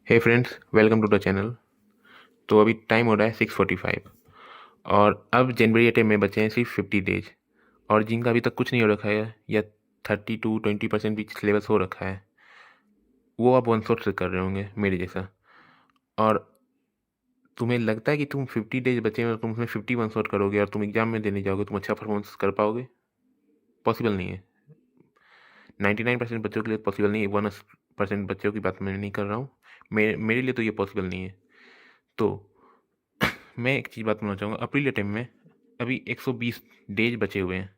Hey friends, welcome to the channel. तो अभी time हो रहा है 6:45 और अब जनवरी अटैम्प में बचे हैं सिर्फ 50 डेज। और जिनका अभी तक कुछ नहीं हो रखा है या 30 to 20% भी सिलेबस हो रखा है, वो अब वन शॉट से कर रहे होंगे मेरे जैसा। और तुम्हें लगता है कि तुम 50 डेज बचे हैं और तुम उसमें 50 वन शॉट करोगे और तुम एग्जाम में देने जाओगे, तुम अच्छा परफॉर्मेंस कर पाओगे? पॉसिबल नहीं है। 99% बच्चों के लिए पॉसिबल नहीं है, 1% बच्चों की बात मैं नहीं कर रहा हूँ। मेरे लिए तो ये पॉसिबल नहीं है। तो मैं एक चीज़ बात बोलना चाहूँगा। अप्रैल अटैम्प में अभी 120 डेज बचे हुए हैं।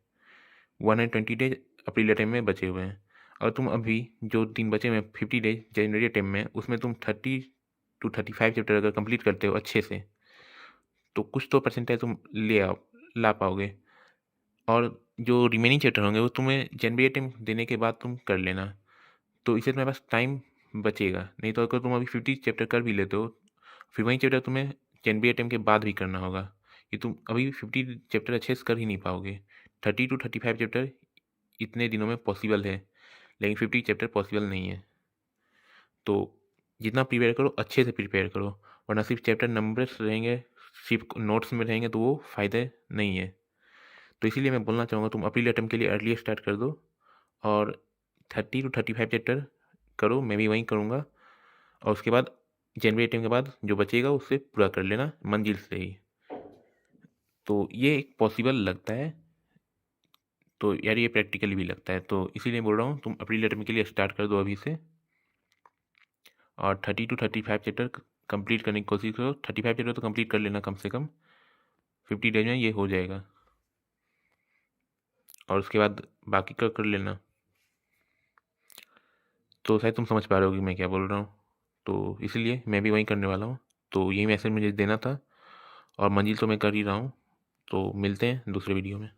120 डेज अप्रैल अटैम्प में बचे हुए हैं। और तुम अभी जो दिन बचे हुए हैं 50 डेज जनवरी अटैम्प में, उसमें तुम 30 to 35 चैप्टर अगर कंप्लीट करते हो अच्छे से, तो कुछ तो परसेंटेज तुम ला पाओगे। और जो रिमेनिंग चैप्टर होंगे वो तुम्हें जनवरी अटैम्प देने के बाद तुम कर लेना। तो इससे तुम्हारे पास टाइम बचेगा। नहीं तो अगर तुम अभी 50 चैप्टर कर भी लेते हो, फिर वही चैप्टर तुम्हें जनवरी अटैम्प के बाद भी करना होगा, कि तुम अभी 50 चैप्टर अच्छे से कर ही नहीं पाओगे। 30 to 35 चैप्टर इतने दिनों में पॉसिबल है, लेकिन 50 चैप्टर पॉसिबल नहीं है। तो जितना प्रिपेयर करो अच्छे से प्रिपेयर करो, वरना सिर्फ चैप्टर नंबर्स रहेंगे, सिर्फ नोट्स में रहेंगे, तो वो फ़ायदे नहीं है। तो इसीलिए मैं बोलना चाहूँगा तुम अप्रैल अटैम्प के लिए अर्ली स्टार्ट कर दो और 30 to 35 चैप्टर करो। मैं भी वही करूँगा। और उसके बाद जनवरी अटैम्प के बाद जो बचेगा उससे पूरा कर लेना मंजिल से ही। तो ये एक पॉसिबल लगता है। तो यार ये प्रैक्टिकली भी लगता है, तो इसीलिए बोल रहा हूँ तुम अप्रैल अटैम्प के लिए स्टार्ट कर दो अभी से। और 30 to 35 चैप्टर कंप्लीट करने की कोशिश करो। 35 चैप्टर तो कंप्लीट कर लेना कम से कम। 50 डेज में ये हो जाएगा। और उसके बाद बाकी का कर लेना। तो शायद तुम समझ पा रहे हो कि मैं क्या बोल रहा हूँ। तो इसीलिए मैं भी वही करने वाला हूँ। तो यही मैसेज मुझे देना था और मंजिल तो मैं कर ही रहा हूँ। तो मिलते हैं दूसरे वीडियो में।